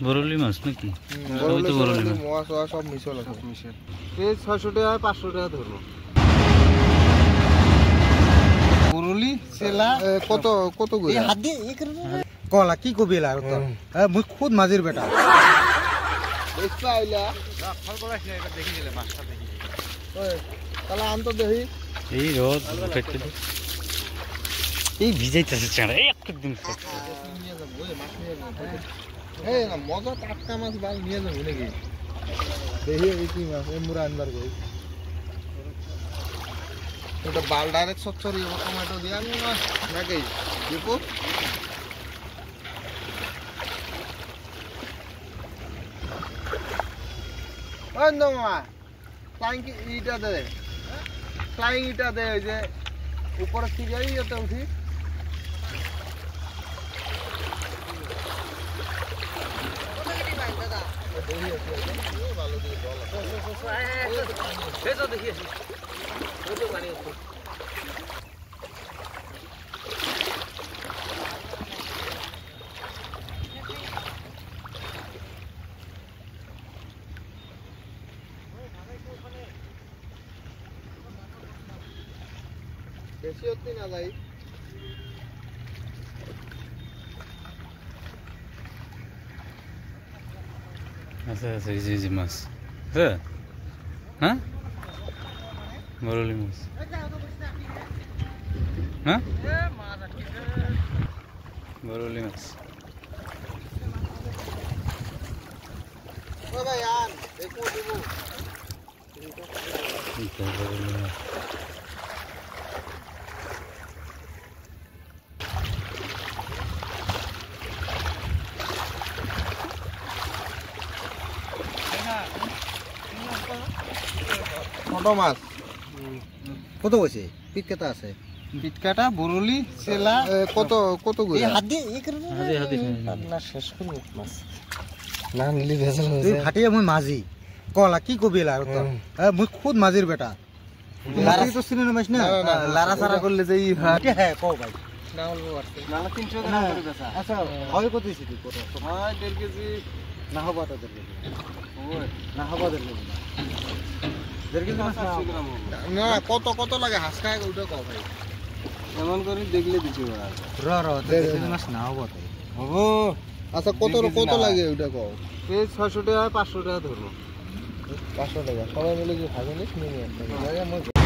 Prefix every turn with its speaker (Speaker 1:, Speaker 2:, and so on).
Speaker 1: বরলি মাছ নাকি? সবই তো বরলি মাছ।
Speaker 2: মোয়া সোয়া সব মিশল আছে। এই 600 টাকা 500 টাকা ধরবো। বরলি সেলা কত কত করে?
Speaker 3: এই হাত দিয়ে এই করে কলা কি কবি লাগ তো মুই খুদ মাঝির বেটা
Speaker 2: দেখতে আইলা
Speaker 3: ফল করাছ না, এটা দেখি দিলে মাছটা দেখি।
Speaker 2: ওই তাহলে আন তো দেখি।
Speaker 1: এই রোদ পেটে এই ভিজাইতেছে চাঁড়া একদিন
Speaker 2: নিয়ে যাবো ওই মাছ নিয়ে যাবো। এই না মজা টাটকা মাছ বাল নিয়ে যাবো নাকি? দেখি এই কি মাছ এই মুরা আনবার কই। এটা বাল ডাইরেক্ট সচ্চরি টমেটো দিয়ে আমি না নাকি দেখো। ওই নমা ফ্লাইং ইটা দে, ফ্লাইং ইটা দে, ওই যে উপরে কি যাই ওতে উঠি। বেশি হতে না যাই।
Speaker 1: আচ্ছা আচ্ছা এই যে মাছ হ্যাঁ হ্যাঁ বরলি মাছ হ্যাঁ বরলি মাছ
Speaker 2: ও ভাই আন দেখো দেবো।
Speaker 1: বরলি মাছ
Speaker 2: ছোট মাছ
Speaker 3: কত কইছে পিট কেটা আছে?
Speaker 2: পিটকাটা বরলি সেলা কত কত করে?
Speaker 3: এই হাত দিয়ে এই করে
Speaker 1: হাতে
Speaker 3: না শেষ করব মাছ না নিলি ভেজাল হয়ে যায়। ফাটিয়ে মুই মাঝি কলা কি কবি লাগ তো মুই খুদ মাঝির বেটা। লারা তো চিনি না মাছ না লারা সারা করলে যে হ্যাঁ কও ভাই
Speaker 2: না হলবো আছে
Speaker 3: না 300 টাকা করে বেচা। আচ্ছা হয় কত দিছি তুই কত?
Speaker 2: হয় 1.5 কেজি
Speaker 3: না হবা তো 1.5 কেজি ওই না হবা 1.5 কেজি 1.5 কেজি মাছ
Speaker 2: না কত কত লাগে হাঁস খায় ওটা কও ভাই।
Speaker 3: এমন করে দেখলে দিছি ওরা র 1.5 কেজি মাছ না হবা তো
Speaker 2: হবো। আচ্ছা কত কত লাগে ওটা কও। এই 600 টাকা 500 টাকা ধরবো। 500 টাকা সবাই মিলে যে ভাগে নিস নিয়ে